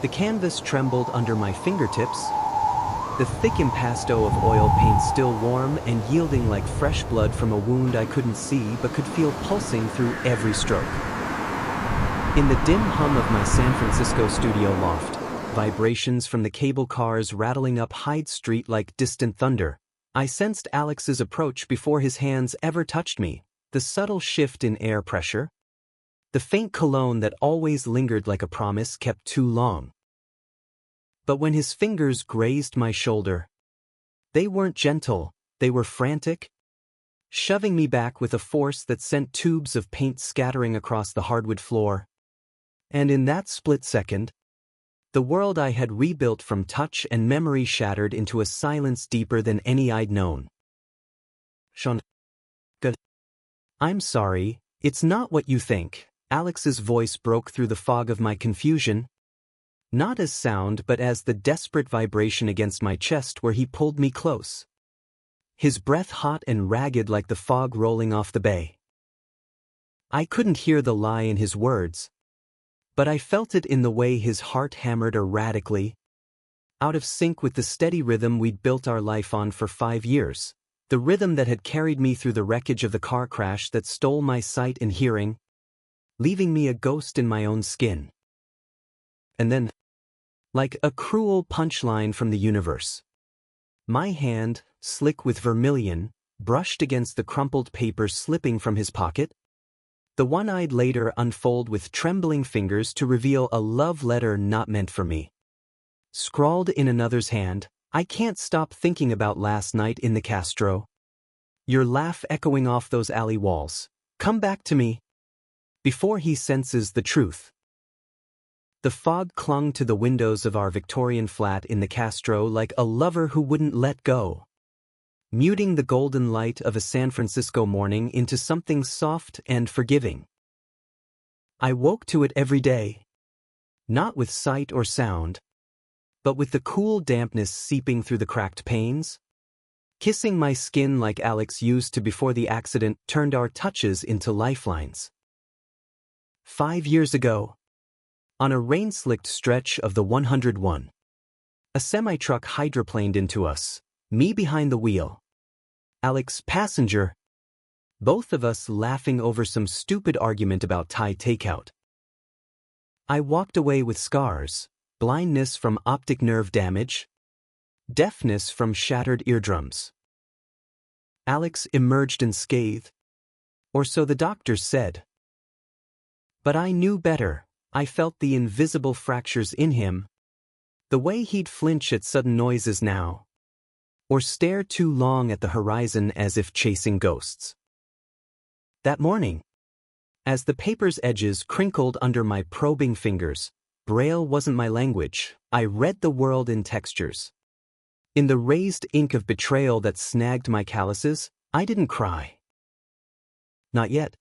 The canvas trembled under my fingertips, the thick impasto of oil paint still warm and yielding like fresh blood from a wound I couldn't see but could feel pulsing through every stroke. In the dim hum of my San Francisco studio loft, vibrations from the cable cars rattling up Hyde Street like distant thunder, I sensed Alex's approach before his hands ever touched me, the subtle shift in air pressure. The faint cologne that always lingered like a promise kept too long. But when his fingers grazed my shoulder, they weren't gentle, they were frantic, shoving me back with a force that sent tubes of paint scattering across the hardwood floor. And in that split second, the world I had rebuilt from touch and memory shattered into a silence deeper than any I'd known. Sean, good. I'm sorry, it's not what you think. Alex's voice broke through the fog of my confusion, not as sound but as the desperate vibration against my chest where he pulled me close. His breath hot and ragged like the fog rolling off the bay. I couldn't hear the lie in his words, but I felt it in the way his heart hammered erratically, out of sync with the steady rhythm we'd built our life on for 5 years, the rhythm that had carried me through the wreckage of the car crash that stole my sight and hearing, leaving me a ghost in my own skin. And then, like a cruel punchline from the universe, my hand, slick with vermilion, brushed against the crumpled paper slipping from his pocket, the one I'd later unfold with trembling fingers to reveal a love letter not meant for me. Scrawled in another's hand, I can't stop thinking about last night in the Castro. Your laugh echoing off those alley walls. Come back to me. Before he senses the truth. The fog clung to the windows of our Victorian flat in the Castro like a lover who wouldn't let go, muting the golden light of a San Francisco morning into something soft and forgiving. I woke to it every day, not with sight or sound, but with the cool dampness seeping through the cracked panes, kissing my skin like Alex used to before the accident turned our touches into lifelines. 5 years ago, on a rain-slicked stretch of the 101, a semi-truck hydroplaned into us, me behind the wheel, Alex passenger, both of us laughing over some stupid argument about Thai takeout. I walked away with scars, blindness from optic nerve damage, deafness from shattered eardrums. Alex emerged unscathed, or so the doctors said. But I knew better. I felt the invisible fractures in him, the way he'd flinch at sudden noises now, or stare too long at the horizon as if chasing ghosts. That morning, as the paper's edges crinkled under my probing fingers, Braille wasn't my language. I read the world in textures. In the raised ink of betrayal that snagged my calluses, I didn't cry. Not yet.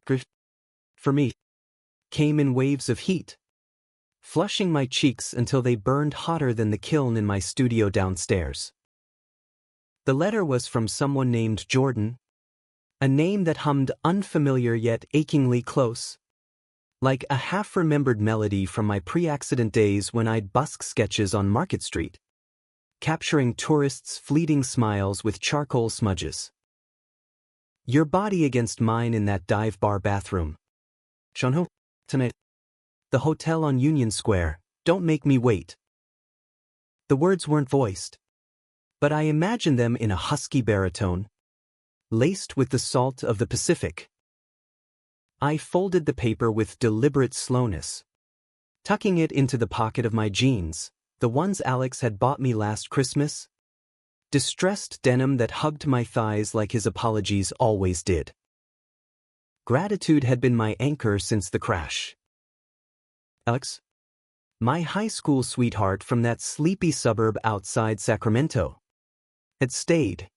Grief, for me, came in waves of heat, flushing my cheeks until they burned hotter than the kiln in my studio downstairs. The letter was from someone named Jordan, a name that hummed unfamiliar yet achingly close, like a half-remembered melody from my pre-accident days when I'd busk sketches on Market Street, capturing tourists' fleeting smiles with charcoal smudges. Your body against mine in that dive bar bathroom. Shonho, tonight. The hotel on Union Square, don't make me wait. The words weren't voiced, but I imagined them in a husky baritone, laced with the salt of the Pacific. I folded the paper with deliberate slowness, tucking it into the pocket of my jeans, the ones Alex had bought me last Christmas, distressed denim that hugged my thighs like his apologies always did. Gratitude had been my anchor since the crash. Alex, my high school sweetheart from that sleepy suburb outside Sacramento, had stayed.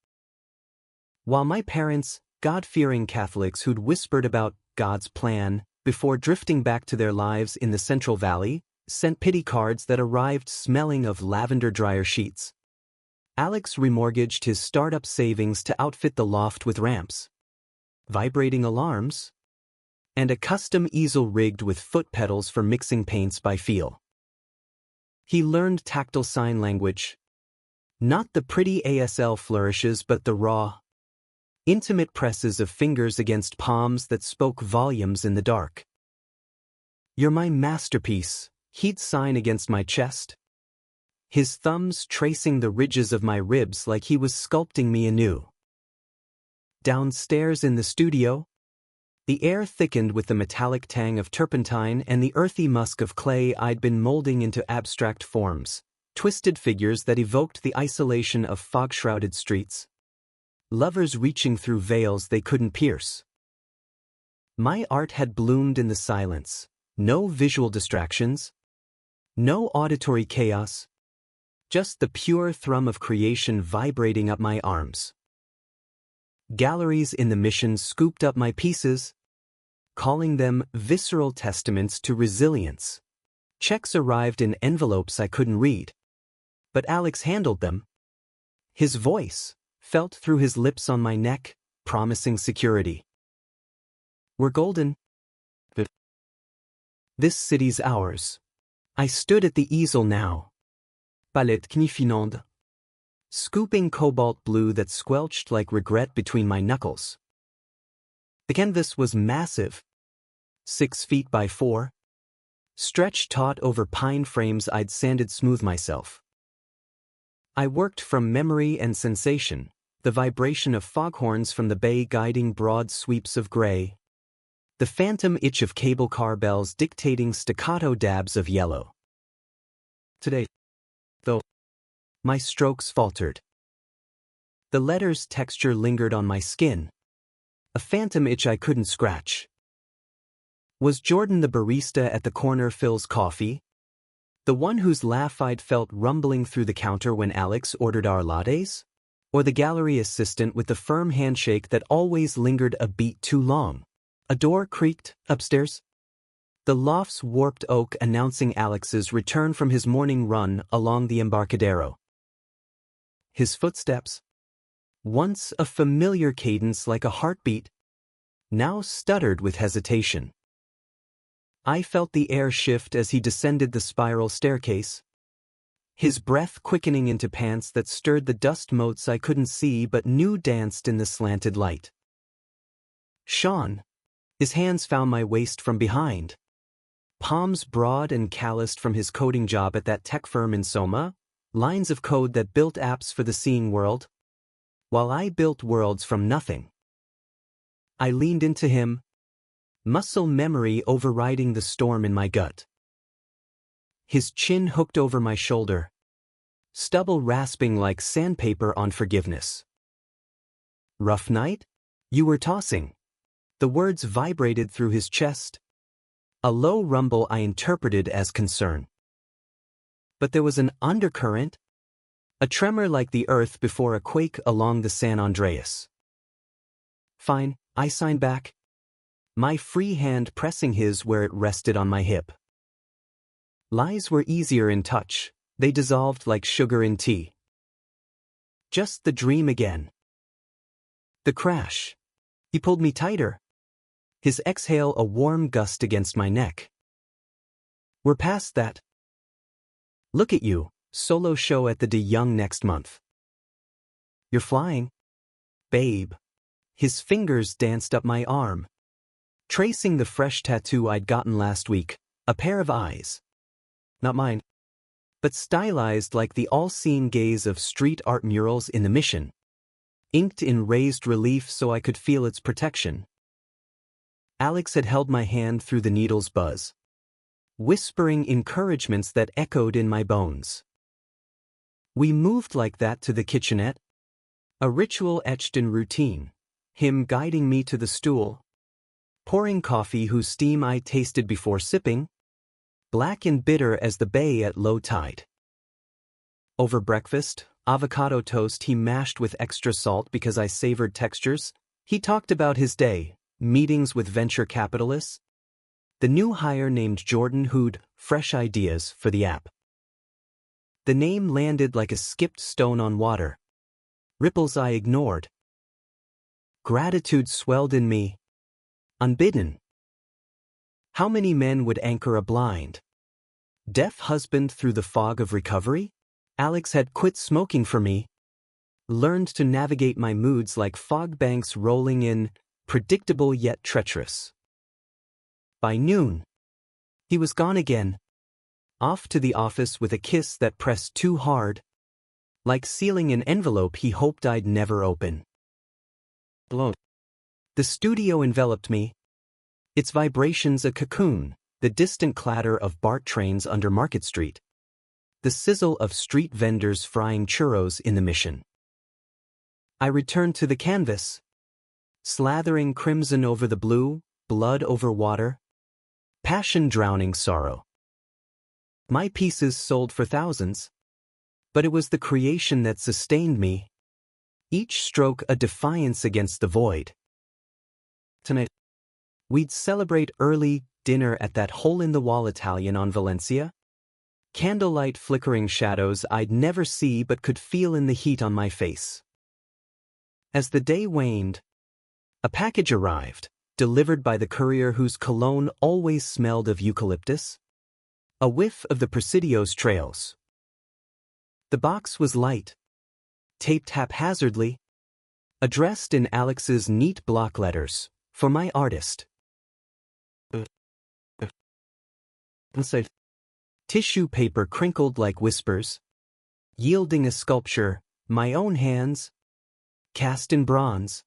While my parents, God-fearing Catholics who'd whispered about God's plan before drifting back to their lives in the Central Valley, sent pity cards that arrived smelling of lavender dryer sheets, Alex remortgaged his startup savings to outfit the loft with ramps, vibrating alarms, and a custom easel rigged with foot pedals for mixing paints by feel. He learned tactile sign language. Not the pretty ASL flourishes but the raw, intimate presses of fingers against palms that spoke volumes in the dark. "You're my masterpiece," he'd sign against my chest, his thumbs tracing the ridges of my ribs like he was sculpting me anew. Downstairs in the studio, the air thickened with the metallic tang of turpentine and the earthy musk of clay I'd been molding into abstract forms, twisted figures that evoked the isolation of fog-shrouded streets. Lovers reaching through veils they couldn't pierce. My art had bloomed in the silence, no visual distractions, no auditory chaos, just the pure thrum of creation vibrating up my arms. Galleries in the Mission scooped up my pieces, calling them visceral testaments to resilience. Checks arrived in envelopes I couldn't read, but Alex handled them. His voice felt through his lips on my neck, promising security. "We're golden. This city's ours." I stood at the easel now. Palette knifinande. Scooping cobalt blue that squelched like regret between my knuckles. The canvas was massive, 6 feet by 4, stretched taut over pine frames I'd sanded smooth myself. I worked from memory and sensation, the vibration of foghorns from the bay guiding broad sweeps of gray, the phantom itch of cable car bells dictating staccato dabs of yellow. Today, though, my strokes faltered. The letter's texture lingered on my skin, a phantom itch I couldn't scratch. Was Jordan the barista at the corner Phil's Coffee? The one whose laugh I'd felt rumbling through the counter when Alex ordered our lattes? Or the gallery assistant with the firm handshake that always lingered a beat too long? A door creaked upstairs. The loft's warped oak announcing Alex's return from his morning run along the Embarcadero. His footsteps, once a familiar cadence like a heartbeat, now stuttered with hesitation. I felt the air shift as he descended the spiral staircase, his breath quickening into pants that stirred the dust motes I couldn't see but knew danced in the slanted light. "Sean." His hands found my waist from behind. Palms broad and calloused from his coding job at that tech firm in Soma, lines of code that built apps for the seeing world, while I built worlds from nothing. I leaned into him, muscle memory overriding the storm in my gut. His chin hooked over my shoulder, stubble rasping like sandpaper on forgiveness. "Rough night? You were tossing." The words vibrated through his chest, a low rumble I interpreted as concern. But there was an undercurrent, a tremor like the earth before a quake along the San Andreas. "Fine," I signed back, my free hand pressing his where it rested on my hip. Lies were easier in touch, they dissolved like sugar in tea. Just the dream again. The crash. He pulled me tighter, his exhale a warm gust against my neck. "We're past that. Look at you, solo show at the De Young next month. You're flying, babe." His fingers danced up my arm, tracing the fresh tattoo I'd gotten last week, a pair of eyes. Not mine, but stylized like the all-seeing gaze of street art murals in the Mission, inked in raised relief so I could feel its protection. Alex had held my hand through the needle's buzz, whispering encouragements that echoed in my bones. We moved like that to the kitchenette, a ritual etched in routine, him guiding me to the stool, pouring coffee whose steam I tasted before sipping, black and bitter as the bay at low tide. Over breakfast, avocado toast he mashed with extra salt because I savored textures, he talked about his day, meetings with venture capitalists, the new hire named Jordan who'd fresh ideas for the app. The name landed like a skipped stone on water, ripples I ignored. Gratitude swelled in me, unbidden. How many men would anchor a blind, Deaf husband through the fog of recovery? Alex had quit smoking for me, learned to navigate my moods like fog banks rolling in, predictable yet treacherous. By noon, he was gone again, off to the office with a kiss that pressed too hard, like sealing an envelope he hoped I'd never open. The studio enveloped me, its vibrations a cocoon, the distant clatter of BART trains under Market Street, the sizzle of street vendors frying churros in the Mission. I returned to the canvas, slathering crimson over the blue, blood over water, passion drowning sorrow. My pieces sold for thousands, but it was the creation that sustained me, each stroke a defiance against the void. Tonight, we'd celebrate early dinner at that hole-in-the-wall Italian on Valencia. Candlelight flickering shadows I'd never see but could feel in the heat on my face. As the day waned, a package arrived, delivered by the courier whose cologne always smelled of eucalyptus, a whiff of the Presidio's trails. The box was light, taped haphazardly, addressed in Alex's neat block letters, for my artist. Tissue paper crinkled like whispers, yielding a sculpture, my own hands, cast in bronze,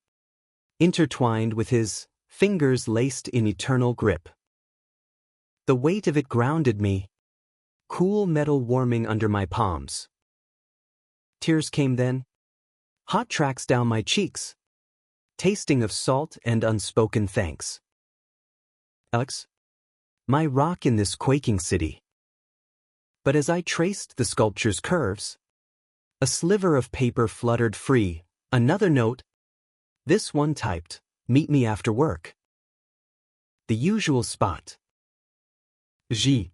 intertwined with his fingers laced in eternal grip. The weight of it grounded me, cool metal warming under my palms. Tears came then, hot tracks down my cheeks, tasting of salt and unspoken thanks. Alex, my rock in this quaking city. But as I traced the sculpture's curves, a sliver of paper fluttered free, another note, this one typed, meet me after work. The usual spot. G.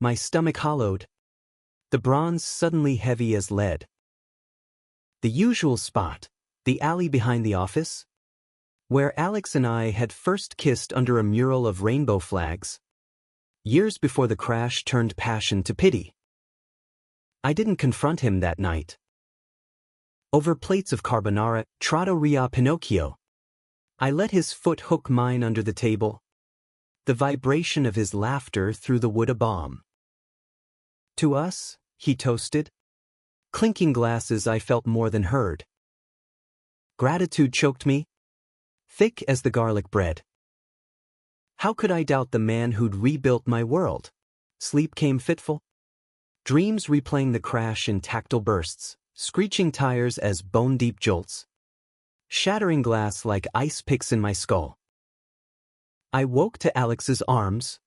My stomach hollowed, the bronze suddenly heavy as lead. The usual spot, the alley behind the office, where Alex and I had first kissed under a mural of rainbow flags, years before the crash turned passion to pity. I didn't confront him that night. Over plates of carbonara, trattoria Pinocchio, I let his foot hook mine under the table, the vibration of his laughter through the wood a balm. To us, he toasted. Clinking glasses I felt more than heard. Gratitude choked me, thick as the garlic bread. How could I doubt the man who'd rebuilt my world? Sleep came fitful. Dreams replaying the crash in tactile bursts, screeching tires as bone-deep jolts. Shattering glass like ice picks in my skull. I woke to Alex's arms.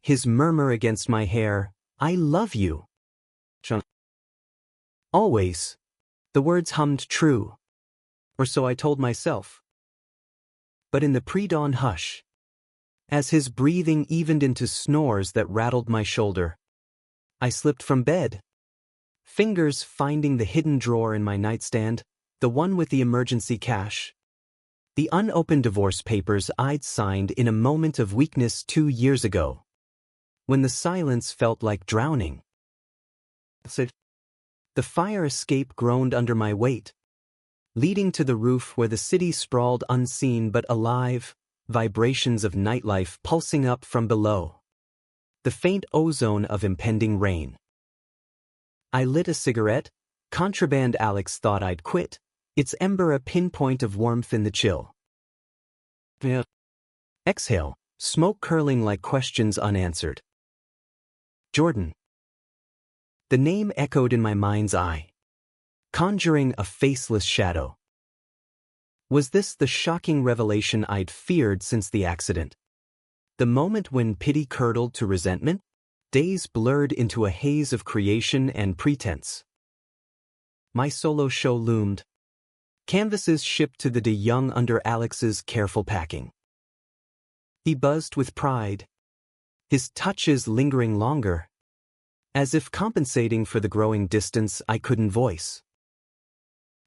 His murmur against my hair, I love you. Always. The words hummed true. Or so I told myself. But in the pre-dawn hush, as his breathing evened into snores that rattled my shoulder, I slipped from bed, fingers finding the hidden drawer in my nightstand, the one with the emergency cash, the unopened divorce papers I'd signed in a moment of weakness 2 years ago, when the silence felt like drowning. The fire escape groaned under my weight, leading to the roof where the city sprawled unseen but alive, vibrations of nightlife pulsing up from below. The faint ozone of impending rain. I lit a cigarette, contraband Alex thought I'd quit, its ember a pinpoint of warmth in the chill. Exhale, smoke curling like questions unanswered. Jordan. The name echoed in my mind's eye, conjuring a faceless shadow. Was this the shocking revelation I'd feared since the accident? The moment when pity curdled to resentment? Days blurred into a haze of creation and pretense. My solo show loomed. Canvases shipped to the De Young under Alex's careful packing. He buzzed with pride, his touches lingering longer, as if compensating for the growing distance I couldn't voice.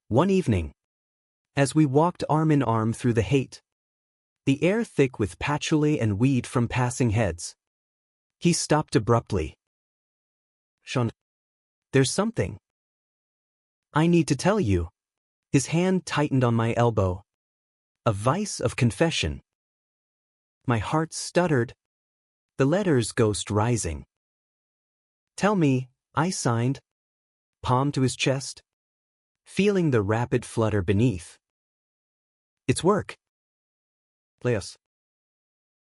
One evening, as we walked arm in arm through the hate, the air thick with patchouli and weed from passing heads, He stopped abruptly. Sean, there's something I need to tell you. His hand tightened on my elbow. A vice of confession. My heart stuttered, the letters ghost rising. Tell me, I signed, palm to his chest, feeling the rapid flutter beneath. It's work. Leos.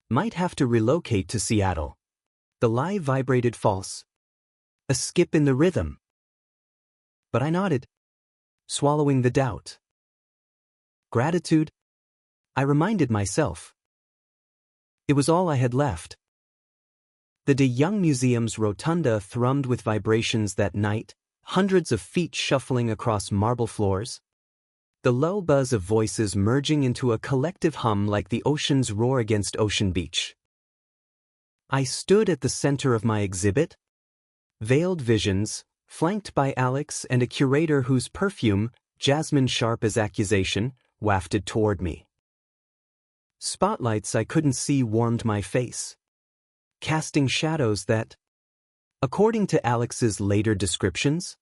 Might have to relocate to Seattle. The lie vibrated false. A skip in the rhythm. But I nodded, swallowing the doubt. Gratitude? I reminded myself. It was all I had left. The De Young Museum's rotunda thrummed with vibrations that night, hundreds of feet shuffling across marble floors. The low buzz of voices merging into a collective hum like the ocean's roar against Ocean Beach. I stood at the center of my exhibit, veiled visions, flanked by Alex and a curator whose perfume, jasmine sharp as accusation, wafted toward me. Spotlights I couldn't see warmed my face, casting shadows that, according to Alex's later descriptions,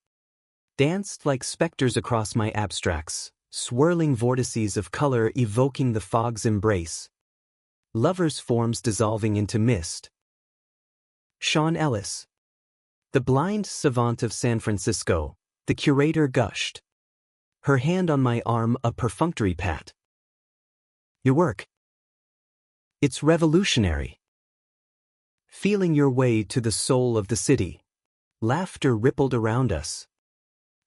danced like specters across my abstracts, swirling vortices of color evoking the fog's embrace, lovers' forms dissolving into mist. Sean Ellis, the blind savant of San Francisco, the curator gushed, her hand on my arm a perfunctory pat. Your work. It's revolutionary. Feeling your way to the soul of the city. Laughter rippled around us.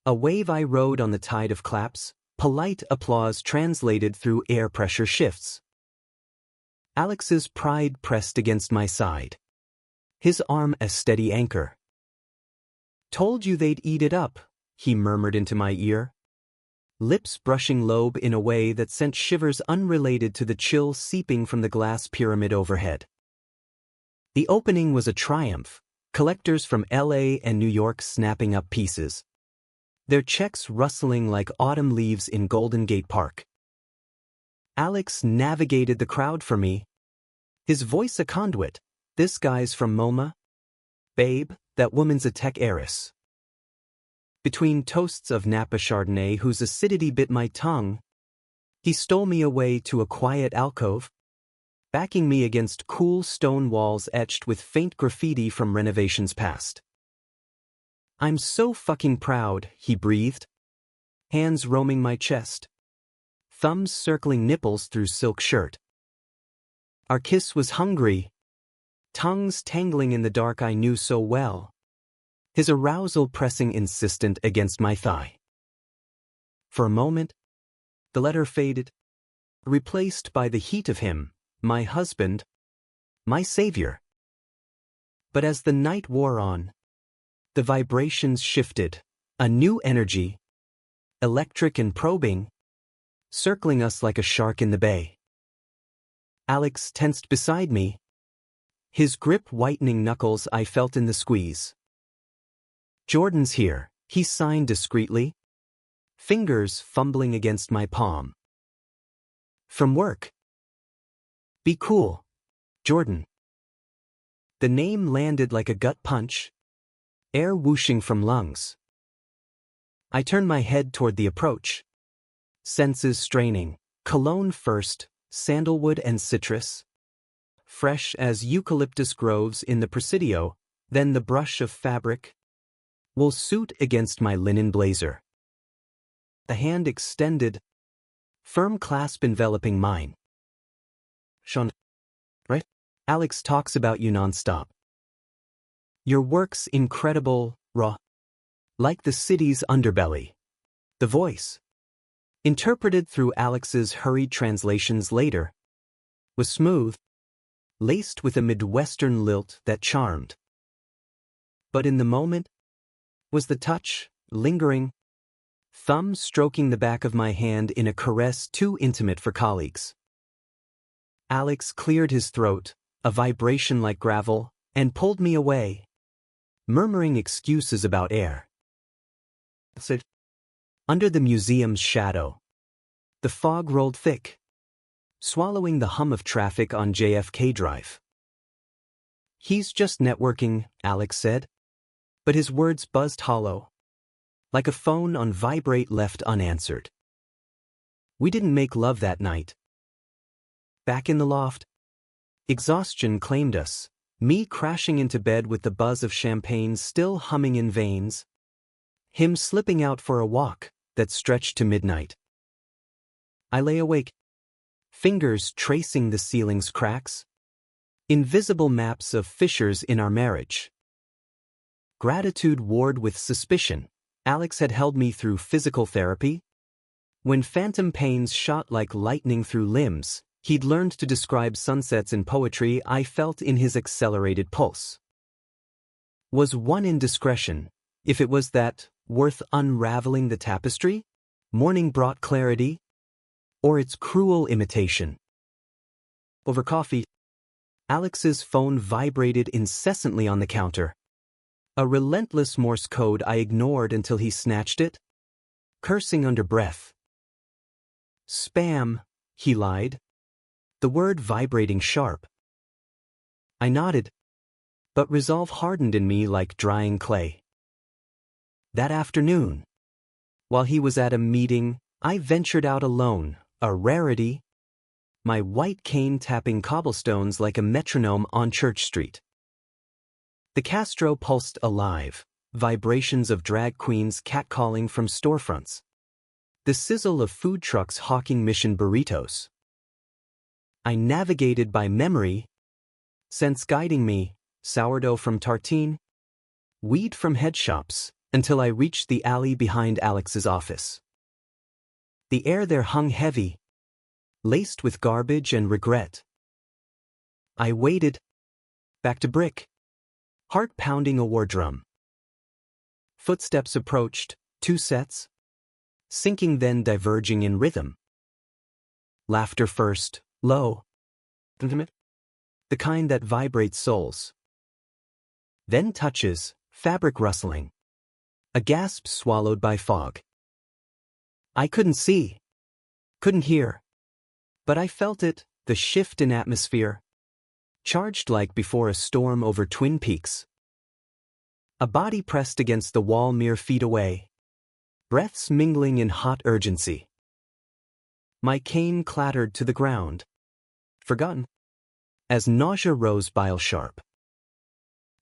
A wave I rode on the tide of claps, polite applause translated through air pressure shifts. Alex's pride pressed against my side, his arm a steady anchor. Told you they'd eat it up, he murmured into my ear, lips brushing lobe in a way that sent shivers unrelated to the chill seeping from the glass pyramid overhead. The opening was a triumph, collectors from LA and New York snapping up pieces, their checks rustling like autumn leaves in Golden Gate Park. Alex navigated the crowd for me, his voice a conduit. This guy's from MoMA? Babe, that woman's a tech heiress. Between toasts of Napa Chardonnay whose acidity bit my tongue, he stole me away to a quiet alcove, backing me against cool stone walls etched with faint graffiti from renovations past. I'm so fucking proud, he breathed, hands roaming my chest, thumbs circling nipples through silk shirt. Our kiss was hungry, tongues tangling in the dark I knew so well, his arousal pressing insistent against my thigh. For a moment, the letter faded, replaced by the heat of him, my husband, my savior. But as the night wore on, the vibrations shifted, a new energy, electric and probing, circling us like a shark in the bay. Alex tensed beside me, his grip whitening knuckles I felt in the squeeze. Jordan's here, he signed discreetly, fingers fumbling against my palm. From work. Be cool, Jordan. The name landed like a gut punch, air whooshing from lungs. I turned my head toward the approach, senses straining, cologne first, sandalwood and citrus, fresh as eucalyptus groves in the Presidio, then the brush of fabric, wool suit against my linen blazer. The hand extended, firm clasp enveloping mine. Sean, right? Alex talks about you nonstop. Your work's incredible, raw, like the city's underbelly. The voice, interpreted through Alex's hurried translations later, was smooth, laced with a Midwestern lilt that charmed. But in the moment, was the touch, lingering, thumb stroking the back of my hand in a caress too intimate for colleagues. Alex cleared his throat, a vibration like gravel, and pulled me away, murmuring excuses about air. Under the museum's shadow, the fog rolled thick, swallowing the hum of traffic on JFK Drive. He's just networking, Alex said. But his words buzzed hollow, like a phone on vibrate left unanswered. We didn't make love that night. Back in the loft, exhaustion claimed us, me crashing into bed with the buzz of champagne still humming in veins, him slipping out for a walk that stretched to midnight. I lay awake, fingers tracing the ceiling's cracks, invisible maps of fissures in our marriage. Gratitude warred with suspicion. Alex had held me through physical therapy. When phantom pains shot like lightning through limbs, he'd learned to describe sunsets in poetry I felt in his accelerated pulse. Was one indiscretion, if it was that, worth unraveling the tapestry? Morning brought clarity, or its cruel imitation? Over coffee, Alex's phone vibrated incessantly on the counter. A relentless Morse code I ignored until he snatched it, cursing under breath. Spam, he lied, the word vibrating sharp. I nodded, but resolve hardened in me like drying clay. That afternoon, while he was at a meeting, I ventured out alone, a rarity, my white cane tapping cobblestones like a metronome on Church Street. The Castro pulsed alive, vibrations of drag queens catcalling from storefronts, the sizzle of food trucks hawking mission burritos. I navigated by memory, sense guiding me, sourdough from tartine, weed from head shops, until I reached the alley behind Alex's office. The air there hung heavy, laced with garbage and regret. I waited, back to brick, heart pounding a war drum. Footsteps approached, 2 sets, syncing then diverging in rhythm. Laughter first, low, intimate, the kind that vibrates souls. Then touches, fabric rustling, a gasp swallowed by fog. I couldn't see, couldn't hear, but I felt it, the shift in atmosphere, charged like before a storm over Twin Peaks. A body pressed against the wall mere feet away, breaths mingling in hot urgency. My cane clattered to the ground, forgotten, as nausea rose bile sharp.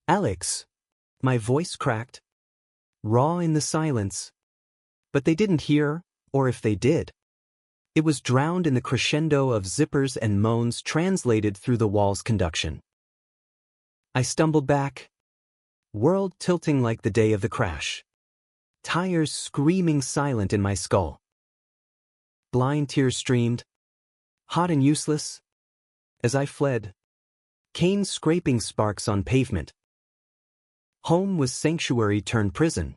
Alex, my voice cracked, raw in the silence, but they didn't hear, or if they did, it was drowned in the crescendo of zippers and moans translated through the wall's conduction. I stumbled back, world tilting like the day of the crash, tires screaming silent in my skull. Blind tears streamed, hot and useless, as I fled, cane scraping sparks on pavement. Home was sanctuary turned prison.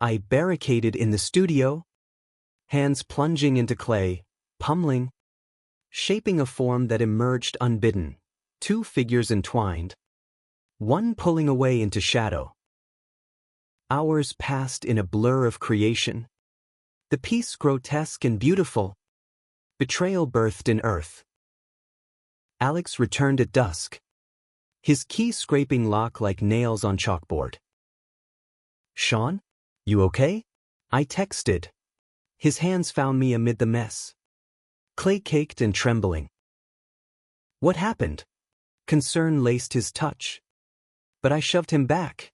I barricaded in the studio, hands plunging into clay, pummeling, shaping a form that emerged unbidden, 2 figures entwined, one pulling away into shadow. Hours passed in a blur of creation, the piece grotesque and beautiful, betrayal birthed in earth. Alex returned at dusk, his key scraping lock like nails on chalkboard. Sean, you okay? I texted. His hands found me amid the mess, clay-caked and trembling. What happened? Concern laced his touch, but I shoved him back,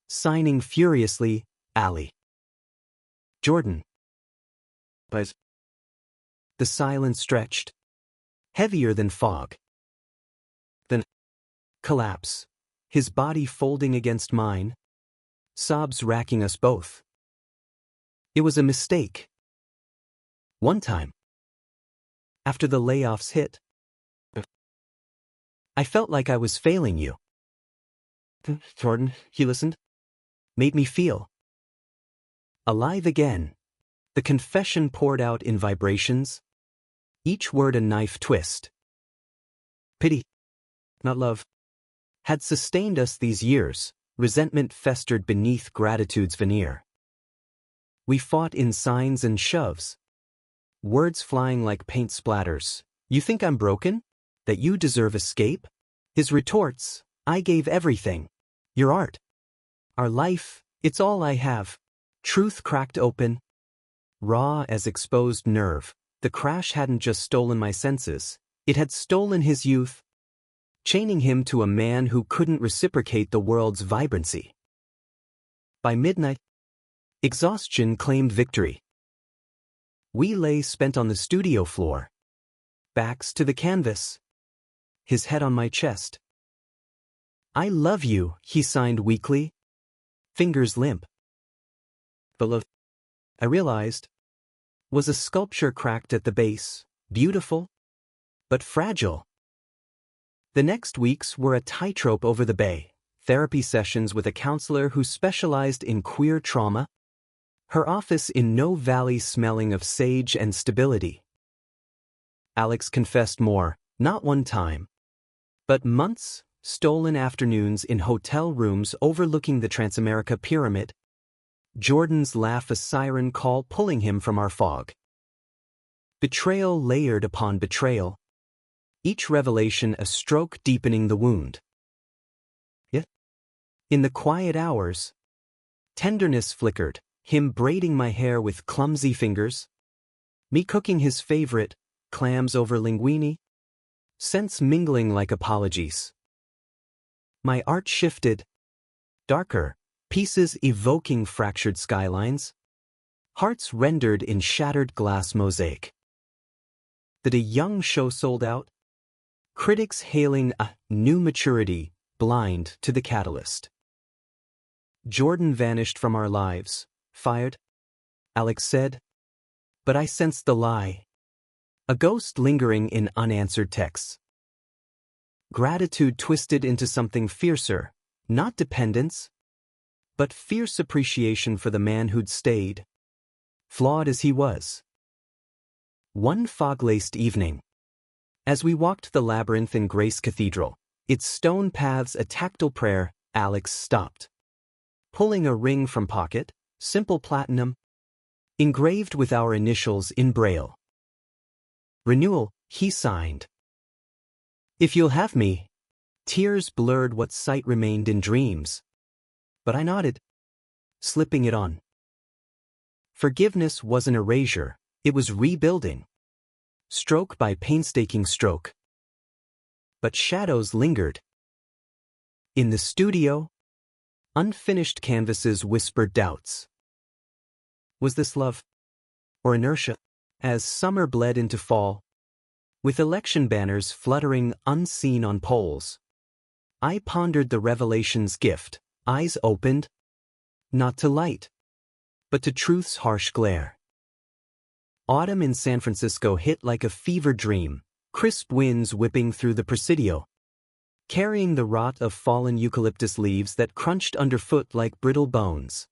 signing furiously, Allie. Jordan. But the silence stretched, heavier than fog. Then, collapse, his body folding against mine, sobs racking us both. It was a mistake. One time, after the layoffs hit, I felt like I was failing you. Jordan, he listened, made me feel alive again. The confession poured out in vibrations, each word a knife twist. Pity, not love, had sustained us these years. Resentment festered beneath gratitude's veneer. We fought in signs and shoves, words flying like paint splatters. You think I'm broken? That you deserve escape? His retorts, I gave everything. Your art. Our life, it's all I have. Truth cracked open. Raw as exposed nerve, the crash hadn't just stolen my senses, it had stolen his youth, chaining him to a man who couldn't reciprocate the world's vibrancy. By midnight, exhaustion claimed victory. We lay spent on the studio floor, backs to the canvas, his head on my chest. I love you, he signed weakly, fingers limp. Below, I realized, was a sculpture cracked at the base, beautiful, but fragile. The next weeks were a tightrope over the bay, therapy sessions with a counselor who specialized in queer trauma, her office in no valley smelling of sage and stability. Alex confessed more, not one time, but months, stolen afternoons in hotel rooms overlooking the Transamerica Pyramid, Jordan's laugh a siren call pulling him from our fog. Betrayal layered upon betrayal, each revelation a stroke deepening the wound. Yet, in the quiet hours, tenderness flickered, him braiding my hair with clumsy fingers, me cooking his favorite, clams over linguine, scents mingling like apologies. My art shifted, darker, pieces evoking fractured skylines, hearts rendered in shattered glass mosaic. That a young show sold out, critics hailing a new maturity, blind to the catalyst. Jordan vanished from our lives, fired, Alex said, but I sensed the lie, a ghost lingering in unanswered texts. Gratitude twisted into something fiercer, not dependence, but fierce appreciation for the man who'd stayed, flawed as he was. One fog-laced evening, as we walked the labyrinth in Grace Cathedral, its stone paths a tactile prayer, Alex stopped. Pulling a ring from pocket, simple platinum, engraved with our initials in Braille. Renewal, he signed. If you'll have me. Tears blurred what sight remained in dreams. But I nodded, slipping it on. Forgiveness wasn't erasure, it was rebuilding. Stroke by painstaking stroke. But shadows lingered. In the studio, unfinished canvases whispered doubts. Was this love? Or inertia? As summer bled into fall, with election banners fluttering unseen on poles, I pondered the revelation's gift, eyes opened, not to light, but to truth's harsh glare. Autumn in San Francisco hit like a fever dream, crisp winds whipping through the Presidio, carrying the rot of fallen eucalyptus leaves that crunched underfoot like brittle bones.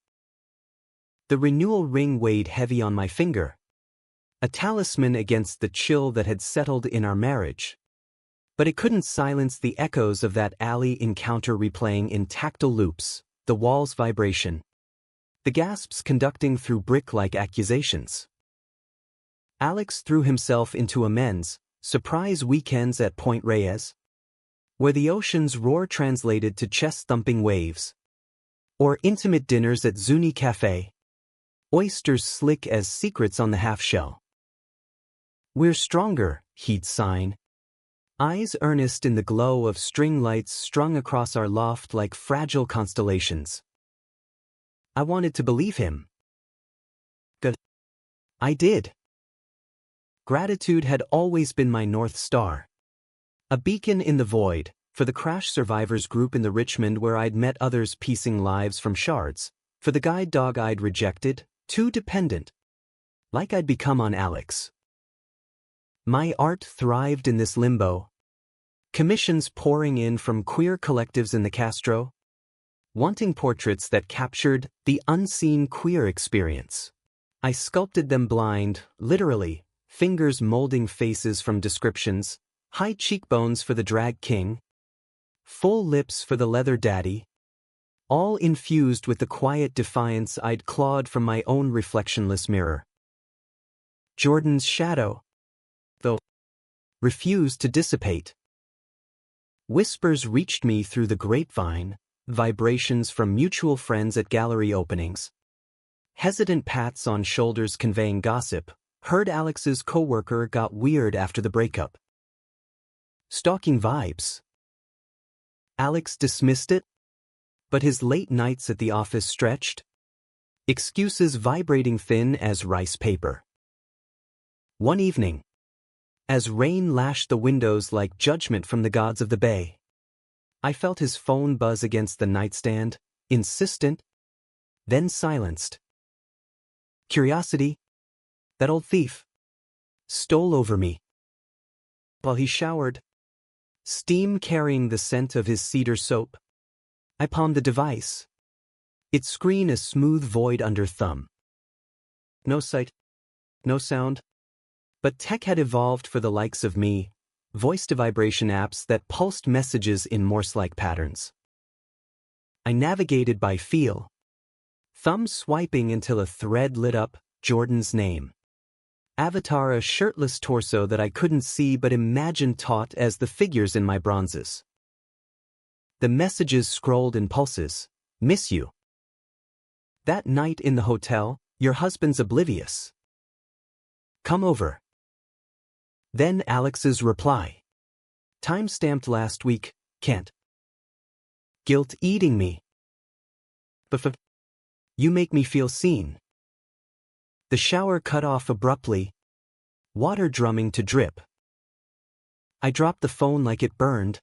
The renewal ring weighed heavy on my finger, a talisman against the chill that had settled in our marriage. But it couldn't silence the echoes of that alley encounter replaying in tactile loops, the wall's vibration, the gasps conducting through brick-like accusations. Alex threw himself into amends, surprise weekends at Point Reyes, where the ocean's roar translated to chest-thumping waves, or intimate dinners at Zuni Cafe, oysters slick as secrets on the half-shell. We're stronger, he'd sign, eyes earnest in the glow of string lights strung across our loft like fragile constellations. I wanted to believe him. Good. I did. Gratitude had always been my North Star. A beacon in the void, for the crash survivors group in the Richmond where I'd met others piecing lives from shards, for the guide dog I'd rejected, too dependent, like I'd become on Alex. My art thrived in this limbo. Commissions pouring in from queer collectives in the Castro, wanting portraits that captured the unseen queer experience. I sculpted them blind, literally, fingers molding faces from descriptions, high cheekbones for the drag king, full lips for the leather daddy, all infused with the quiet defiance I'd clawed from my own reflectionless mirror. Jordan's shadow, though, refused to dissipate. Whispers reached me through the grapevine, vibrations from mutual friends at gallery openings. Hesitant pats on shoulders conveying gossip. Heard Alex's coworker got weird after the breakup. Stalking vibes. Alex dismissed it, but his late nights at the office stretched. Excuses vibrating thin as rice paper. One evening, as rain lashed the windows like judgment from the gods of the bay, I felt his phone buzz against the nightstand, insistent, then silenced. Curiosity, that old thief, stole over me. While he showered, steam carrying the scent of his cedar soap, I palmed the device, its screen a smooth void under thumb. No sight, no sound, but tech had evolved for the likes of me, voice-to-vibration apps that pulsed messages in Morse-like patterns. I navigated by feel, thumb swiping until a thread lit up Jordan's name. Avatar a shirtless torso that I couldn't see but imagined taut as the figures in my bronzes. The messages scrolled in pulses. Miss you. That night in the hotel, your husband's oblivious. Come over. Then Alex's reply. Time-stamped last week, can't. Guilt eating me. But you make me feel seen. The shower cut off abruptly, water drumming to drip. I dropped the phone like it burned,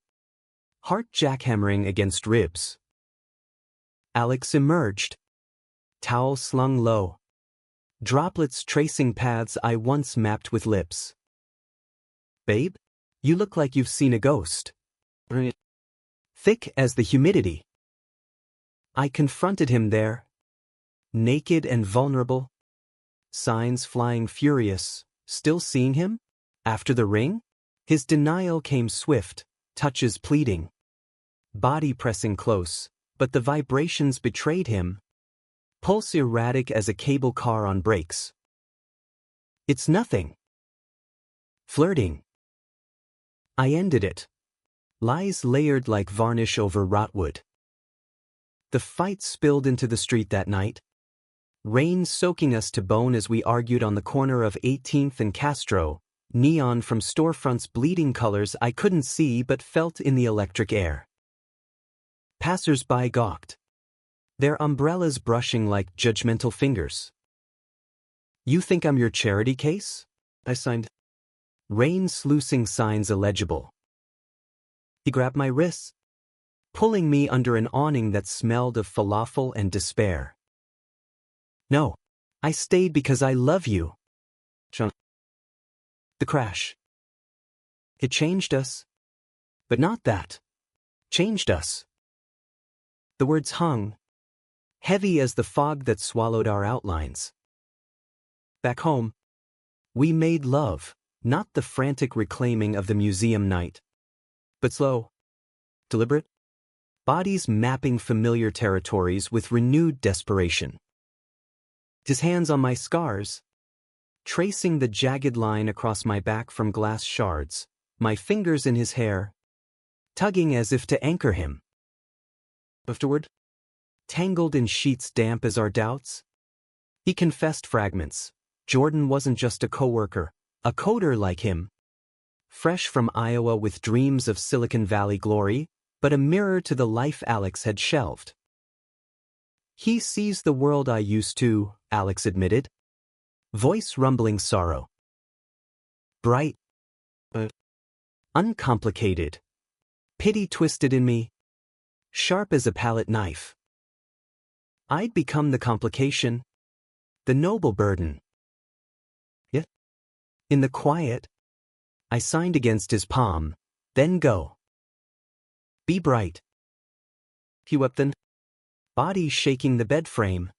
heart jackhammering against ribs. Alex emerged, towel slung low, droplets tracing paths I once mapped with lips. Babe, you look like you've seen a ghost. Thick as the humidity. I confronted him there, naked and vulnerable, signs flying furious. Still seeing him? After the ring? His denial came swift, touches pleading. Body pressing close, but the vibrations betrayed him. Pulse erratic as a cable car on brakes. It's nothing. Flirting. I ended it. Lies layered like varnish over rotwood. The fight spilled into the street that night. Rain soaking us to bone as we argued on the corner of 18th and Castro, neon from storefronts bleeding colors I couldn't see but felt in the electric air. Passers-by gawked, their umbrellas brushing like judgmental fingers. You think I'm your charity case? I signed. Rain sluicing signs illegible. He grabbed my wrists, pulling me under an awning that smelled of falafel and despair. No, I stayed because I love you. The crash. It changed us. But not that. Changed us. The words hung, heavy as the fog that swallowed our outlines. Back home, we made love, not the frantic reclaiming of the museum night, but slow, deliberate, bodies mapping familiar territories with renewed desperation. His hands on my scars, tracing the jagged line across my back from glass shards, my fingers in his hair, tugging as if to anchor him. Afterward, tangled in sheets damp as our doubts, he confessed fragments. Jordan wasn't just a coworker, a coder like him, fresh from Iowa with dreams of Silicon Valley glory, but a mirror to the life Alex had shelved. He sees the world I used to, Alex admitted. Voice rumbling sorrow. Bright, but uncomplicated. Pity twisted in me, sharp as a palette knife. I'd become the complication, the noble burden. Yet, in the quiet, I signed against his palm, then go. Be bright. He wept then, body shaking the bed frame,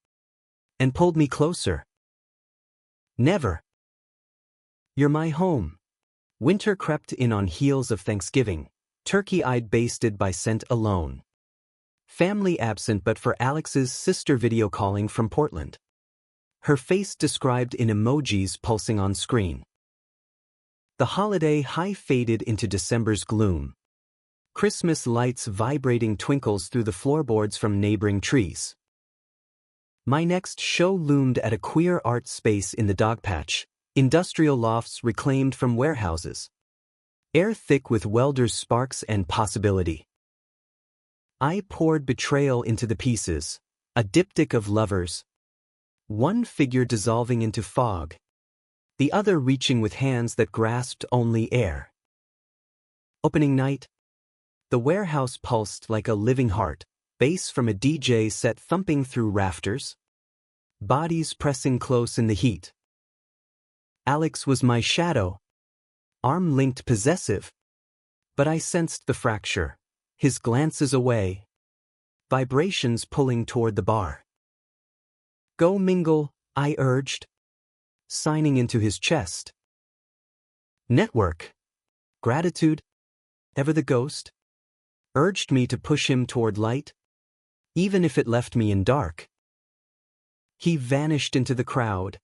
and pulled me closer. Never. You're my home. Winter crept in on heels of Thanksgiving, turkey-eyed basted by scent alone. Family absent but for Alex's sister video calling from Portland. Her face described in emojis pulsing on screen. The holiday high faded into December's gloom. Christmas lights vibrating twinkles through the floorboards from neighboring trees. My next show loomed at a queer art space in the dogpatch, industrial lofts reclaimed from warehouses. Air thick with welders' sparks and possibility. I poured betrayal into the pieces, a diptych of lovers. One figure dissolving into fog, the other reaching with hands that grasped only air. Opening night. The warehouse pulsed like a living heart, bass from a DJ set thumping through rafters. Bodies pressing close in the heat. Alex was my shadow. Arm-linked possessive. But I sensed the fracture, his glances away. Vibrations pulling toward the bar. Go mingle, I urged. Signing into his chest. Network. Gratitude. Ever the ghost. Urged me to push him toward light. Even if it left me in dark. He vanished into the crowd.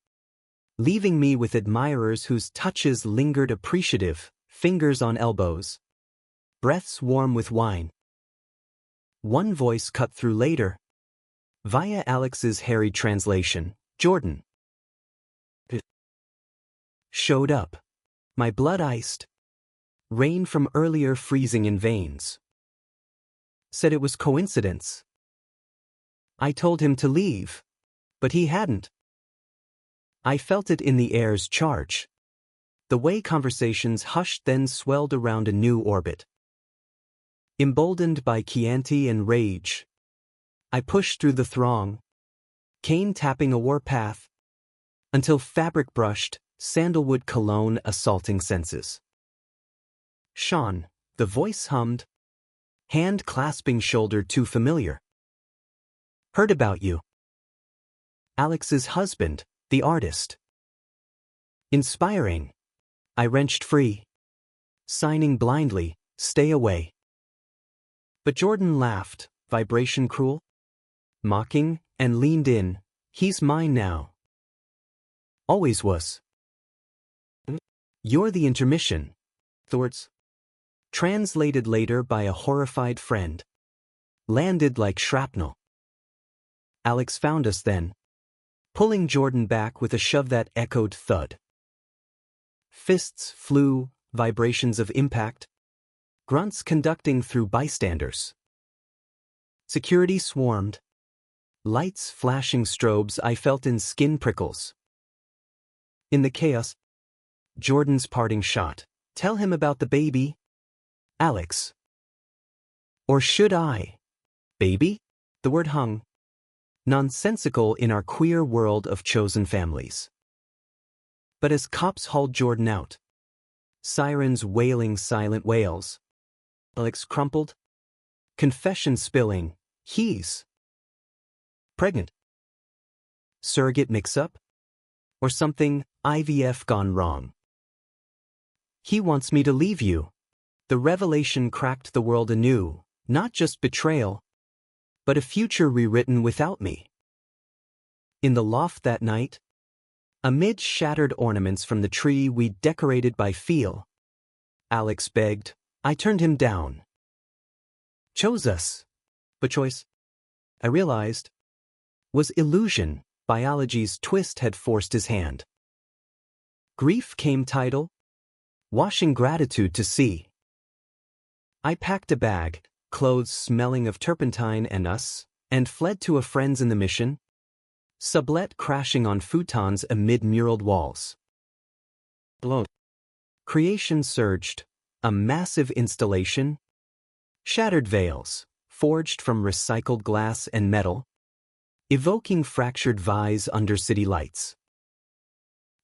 Leaving me with admirers whose touches lingered appreciative, fingers on elbows. Breaths warm with wine. One voice cut through later. Via Alex's harried translation, Jordan. Showed up. My blood iced. Rain from earlier freezing in veins. Said it was coincidence. I told him to leave, but he hadn't. I felt it in the air's charge. The way conversations hushed then swelled around a new orbit. Emboldened by Chianti and rage, I pushed through the throng, cane tapping a warpath, until fabric brushed, sandalwood cologne assaulting senses. Sean, the voice hummed, hand clasping shoulder too familiar. Heard about you. Alex's husband, the artist. Inspiring. I wrenched free. Signing blindly, stay away. But Jordan laughed, vibration cruel. Mocking, and leaned in, he's mine now. Always was. You're the intermission. Thoughts. Translated later by a horrified friend. Landed like shrapnel. Alex found us then. Pulling Jordan back with a shove that echoed thud. Fists flew, vibrations of impact. Grunts conducting through bystanders. Security swarmed. Lights flashing strobes I felt in skin prickles. In the chaos, Jordan's parting shot. Tell him about the baby. Alex. Or should I? Baby? The word hung. Nonsensical in our queer world of chosen families. But as cops hauled Jordan out, sirens wailing silent wails, Alex crumpled, confession spilling, he's pregnant. Surrogate mix-up? Or something, IVF gone wrong. He wants me to leave you. The revelation cracked the world anew, not just betrayal, but a future rewritten without me. In the loft that night, amid shattered ornaments from the tree we decorated by feel, Alex begged. I turned him down. Chose us. But choice, I realized, was illusion. Biology's twist had forced his hand. Grief came tidal, washing gratitude to sea. I packed a bag, clothes smelling of turpentine and us, and fled to a friend's in the mission, sublet crashing on futons amid muraled walls. Blown. Creation surged, a massive installation, shattered veils, forged from recycled glass and metal, evoking fractured vise under city lights.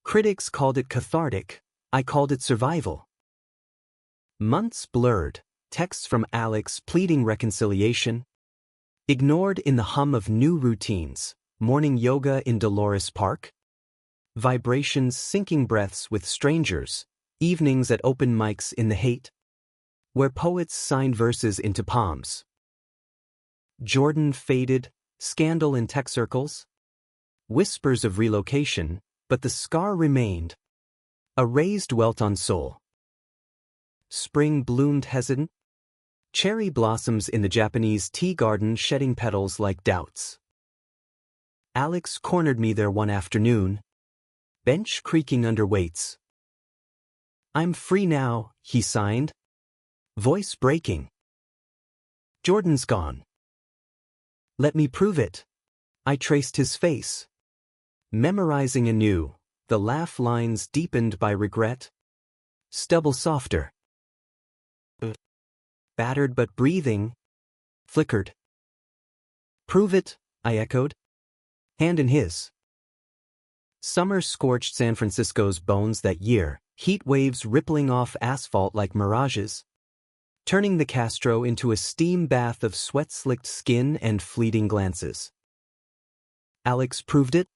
Critics called it cathartic, I called it survival. Months blurred, texts from Alex pleading reconciliation, ignored in the hum of new routines, morning yoga in Dolores Park, vibrations syncing breaths with strangers, evenings at open mics in the hate, where poets signed verses into palms. Jordan faded, scandal in tech circles, whispers of relocation, but the scar remained, a raised welt on soul. Spring bloomed hesitant, Cherry blossoms in the Japanese tea garden shedding petals like doubts. Alex cornered me there one afternoon, bench creaking under weights. "I'm free now," he signed, voice breaking. "Jordan's gone." "Let me prove it." I traced his face, memorizing anew, the laugh lines deepened by regret, stubble softer. Battered but breathing, flickered. "Prove it," I echoed, hand in his. Summer scorched San Francisco's bones that year, heat waves rippling off asphalt like mirages, turning the Castro into a steam bath of sweat-slicked skin and fleeting glances. Alex proved it,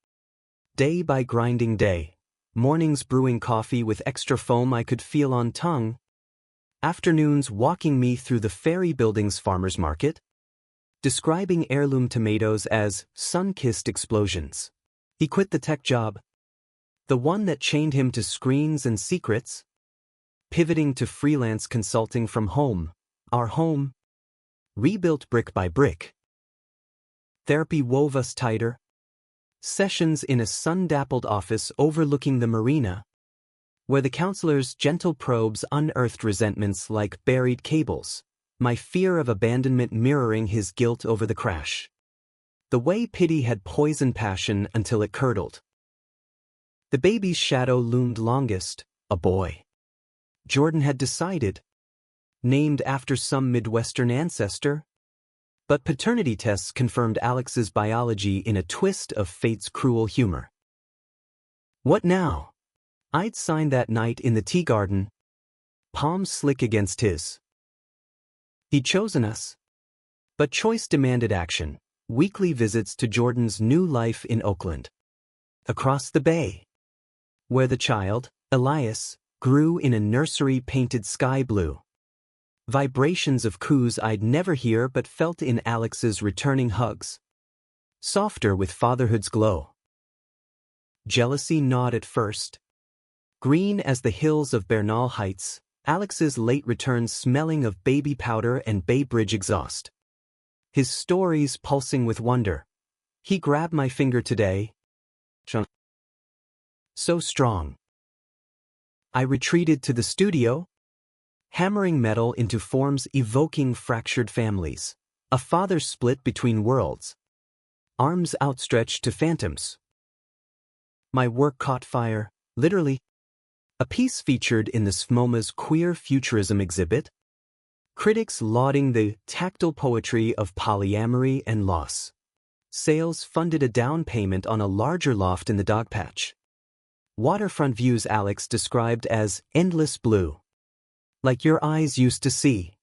day by grinding day, mornings brewing coffee with extra foam I could feel on tongue, afternoons walking me through the Ferry Building's farmer's market, describing heirloom tomatoes as sun-kissed explosions. He quit the tech job, the one that chained him to screens and secrets, pivoting to freelance consulting from home, our home, rebuilt brick by brick. Therapy wove us tighter, sessions in a sun-dappled office overlooking the marina, where the counselor's gentle probes unearthed resentments like buried cables, my fear of abandonment mirroring his guilt over the crash. The way pity had poisoned passion until it curdled. The baby's shadow loomed longest, a boy. Jordan had decided, named after some Midwestern ancestor, but paternity tests confirmed Alex's biology in a twist of fate's cruel humor. What now? I'd signed that night in the tea garden, palms slick against his. He'd chosen us. But choice demanded action, weekly visits to Jordan's new life in Oakland. Across the bay, where the child, Elias, grew in a nursery painted sky blue. Vibrations of coos I'd never hear but felt in Alex's returning hugs. Softer with fatherhood's glow. Jealousy gnawed at first. Green as the hills of Bernal Heights, Alex's late return smelling of baby powder and Bay Bridge exhaust. His stories pulsing with wonder. He grabbed my finger today. So strong. I retreated to the studio, hammering metal into forms evoking fractured families. A father split between worlds. Arms outstretched to phantoms. My work caught fire, literally. A piece featured in the SFMOMA's Queer Futurism exhibit. Critics lauding the tactile poetry of polyamory and loss. Sales funded a down payment on a larger loft in the dogpatch. Waterfront views Alex described as endless blue. Like your eyes used to see.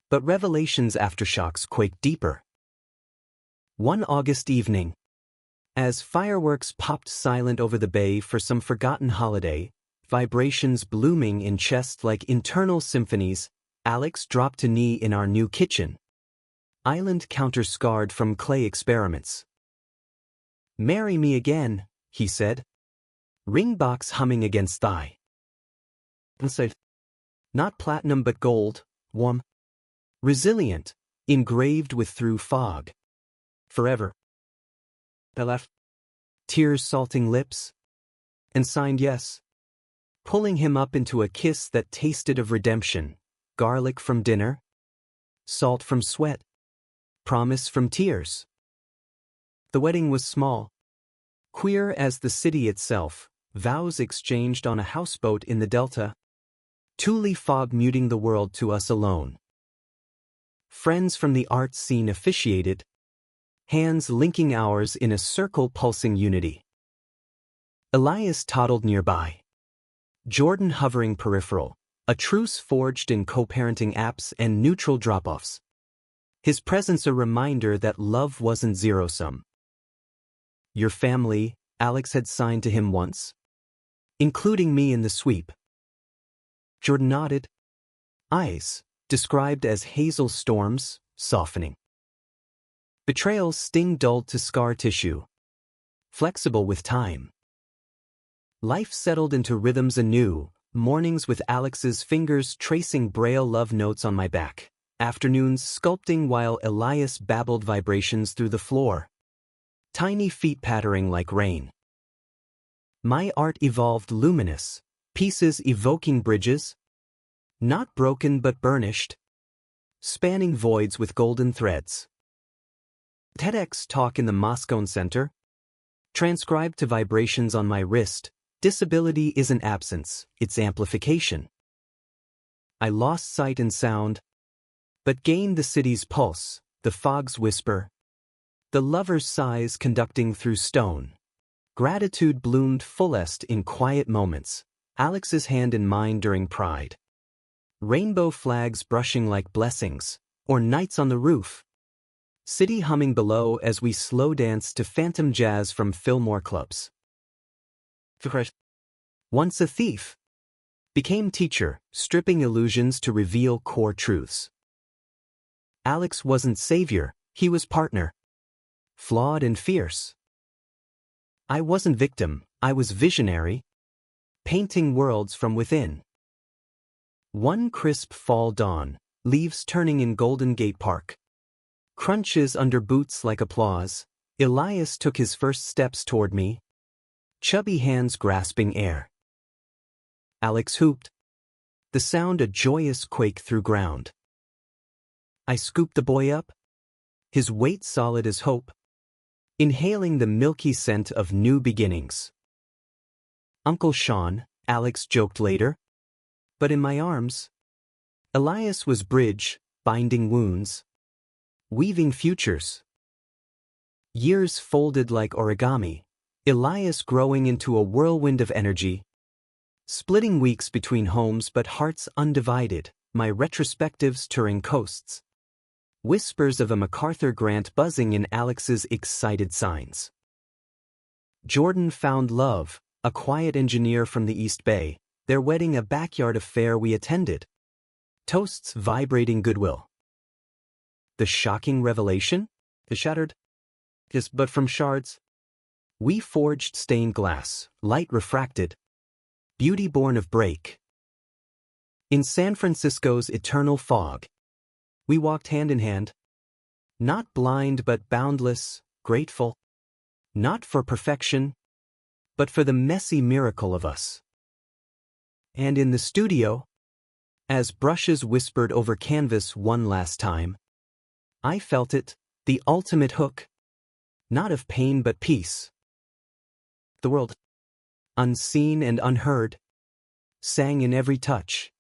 But revelations aftershocks quaked deeper. One August evening, as fireworks popped silent over the bay for some forgotten holiday, vibrations blooming in chest like internal symphonies, Alex dropped to knee in our new kitchen. Island counter-scarred from clay experiments. "Marry me again," he said. Ring box humming against thigh. Inside. Not platinum but gold, warm. Resilient, engraved with through fog. Forever. I left. Tears salting lips. And signed yes. Pulling him up into a kiss that tasted of redemption. Garlic from dinner. Salt from sweat. Promise from tears. The wedding was small. Queer as the city itself, vows exchanged on a houseboat in the Delta. Thule fog muting the world to us alone. Friends from the art scene officiated. Hands linking ours in a circle pulsing unity. Elias toddled nearby. Jordan hovering peripheral, a truce forged in co-parenting apps and neutral drop-offs. His presence a reminder that love wasn't zero-sum. Your family, Alex had signed to him once. Including me in the sweep. Jordan nodded. Eyes, described as hazel storms, softening. Betrayal's sting dulled to scar tissue. Flexible with time. Life settled into rhythms anew, mornings with Alex's fingers tracing braille love notes on my back. Afternoons sculpting while Elias babbled vibrations through the floor. Tiny feet pattering like rain. My art evolved luminous, pieces evoking bridges, not broken but burnished, spanning voids with golden threads. TEDx talk in the Moscone Center, transcribed to vibrations on my wrist. Disability isn't absence, it's amplification. I lost sight and sound, but gained the city's pulse, the fog's whisper, the lover's sighs conducting through stone. Gratitude bloomed fullest in quiet moments, Alex's hand in mine during pride. Rainbow flags brushing like blessings, or nights on the roof. City humming below as we slow danced to phantom jazz from Fillmore clubs. Once a thief, became teacher, stripping illusions to reveal core truths. Alex wasn't savior, he was partner. Flawed and fierce. I wasn't victim, I was visionary, painting worlds from within. One crisp fall dawn, leaves turning in Golden Gate Park. Crunches under boots like applause, Elias took his first steps toward me, chubby hands grasping air. Alex hooped, the sound a joyous quake through ground. I scooped the boy up, his weight solid as hope, inhaling the milky scent of new beginnings. Uncle Sean, Alex joked later, but in my arms, Elias was bridge, binding wounds, weaving futures. Years folded like origami, Elias growing into a whirlwind of energy, splitting weeks between homes but hearts undivided, my retrospectives touring coasts. Whispers of a MacArthur grant buzzing in Alex's excited signs. Jordan found love, a quiet engineer from the East Bay, their wedding a backyard affair we attended. Toasts vibrating goodwill. The shocking revelation? The shattered? Yes, but from shards. We forged stained glass, light refracted. Beauty born of break. In San Francisco's eternal fog, we walked hand in hand. Not blind but boundless, grateful. Not for perfection, but for the messy miracle of us. And in the studio, as brushes whispered over canvas one last time, I felt it, the ultimate hook. Not of pain but peace. The world, unseen and unheard, sang in every touch.